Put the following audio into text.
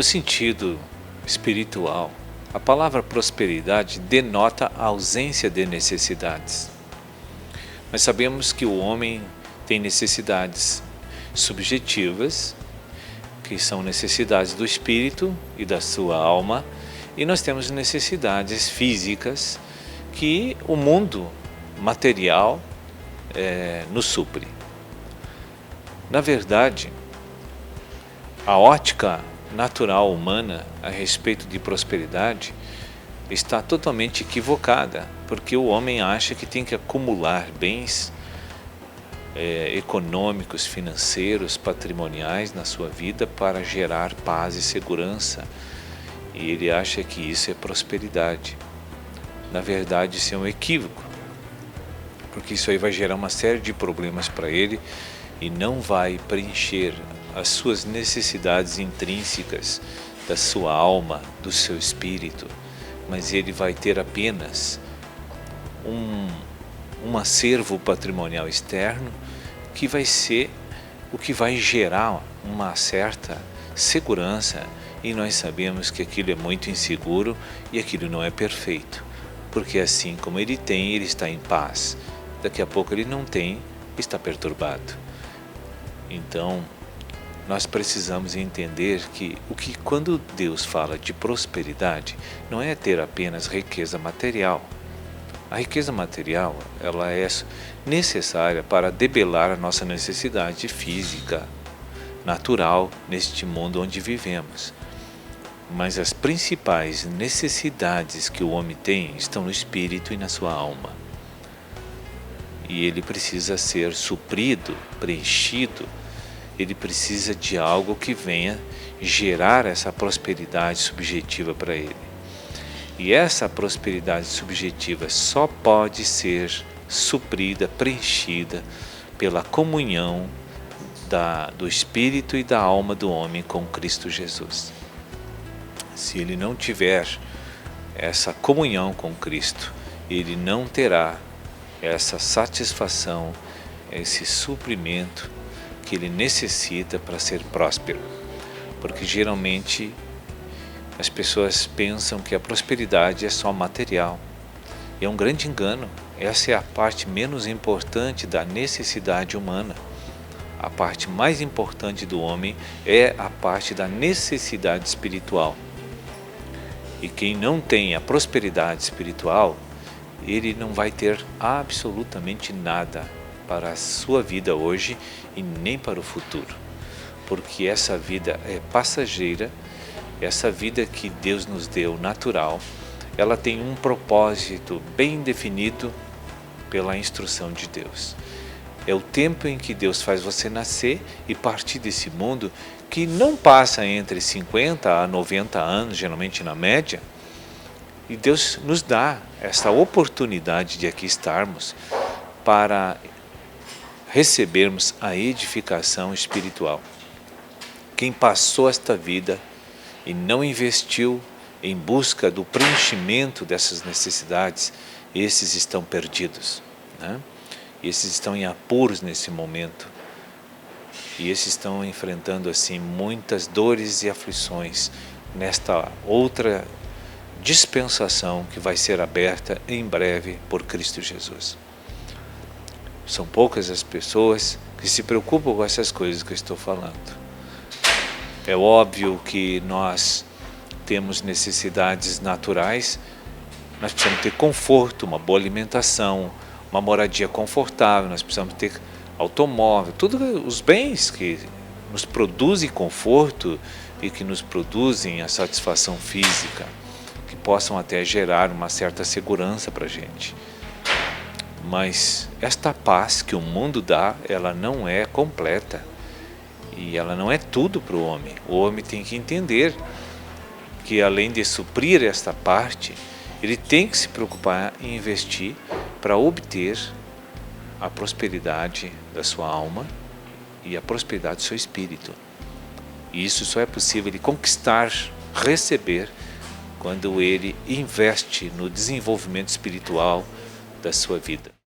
No sentido espiritual, a palavra prosperidade denota a ausência de necessidades. Nós sabemos que o homem tem necessidades subjetivas, que são necessidades do espírito e da sua alma, e nós temos necessidades físicas que o mundo material nos supre. Na verdade, a ótica natural humana a respeito de prosperidade está totalmente equivocada, porque o homem acha que tem que acumular bens econômicos, financeiros, patrimoniais na sua vida para gerar paz e segurança, e ele acha que isso é prosperidade. Na verdade, isso é um equívoco, porque isso aí vai gerar uma série de problemas para ele e não vai preencher as suas necessidades intrínsecas da sua alma, do seu espírito, mas ele vai ter apenas um acervo patrimonial externo que vai ser o que vai gerar uma certa segurança, e nós sabemos que aquilo é muito inseguro e aquilo não é perfeito, porque assim como ele tem, ele está em paz, daqui a pouco ele não tem, está perturbado. Então, nós precisamos entender que quando Deus fala de prosperidade, não é ter apenas riqueza material. A riqueza material, ela é necessária para debelar a nossa necessidade física, natural, neste mundo onde vivemos. Mas as principais necessidades que o homem tem estão no espírito e na sua alma. E ele precisa ser suprido, preenchido. Ele precisa de algo que venha gerar essa prosperidade subjetiva para ele. E essa prosperidade subjetiva só pode ser suprida, preenchida pela comunhão do espírito e da alma do homem com Cristo Jesus. Se ele não tiver essa comunhão com Cristo, ele não terá essa satisfação, esse suprimento que ele necessita para ser próspero, porque geralmente as pessoas pensam que a prosperidade é só material, e é um grande engano. Essa é a parte menos importante da necessidade humana. A parte mais importante do homem é a parte da necessidade espiritual, e quem não tem a prosperidade espiritual, ele não vai ter absolutamente nada para a sua vida hoje e nem para o futuro, porque essa vida é passageira. Essa vida que Deus nos deu natural, ela tem um propósito bem definido pela instrução de Deus. É o tempo em que Deus faz você nascer e partir desse mundo, que não passa entre 50 a 90 anos, geralmente na média, e Deus nos dá essa oportunidade de aqui estarmos para recebermos a edificação espiritual. Quem passou esta vida e não investiu em busca do preenchimento dessas necessidades, esses estão perdidos, né? Esses estão em apuros nesse momento, e esses estão enfrentando assim muitas dores e aflições nesta outra dispensação que vai ser aberta em breve por Cristo Jesus. São poucas as pessoas que se preocupam com essas coisas que eu estou falando. É óbvio que nós temos necessidades naturais, nós precisamos ter conforto, uma boa alimentação, uma moradia confortável, nós precisamos ter automóvel, todos os bens que nos produzem conforto e que nos produzem a satisfação física, que possam até gerar uma certa segurança para a gente. Mas esta paz que o mundo dá, ela não é completa. E ela não é tudo para o homem. O homem tem que entender que, além de suprir esta parte, ele tem que se preocupar em investir para obter a prosperidade da sua alma e a prosperidade do seu espírito. E isso só é possível ele conquistar, receber, quando ele investe no desenvolvimento espiritual da sua vida.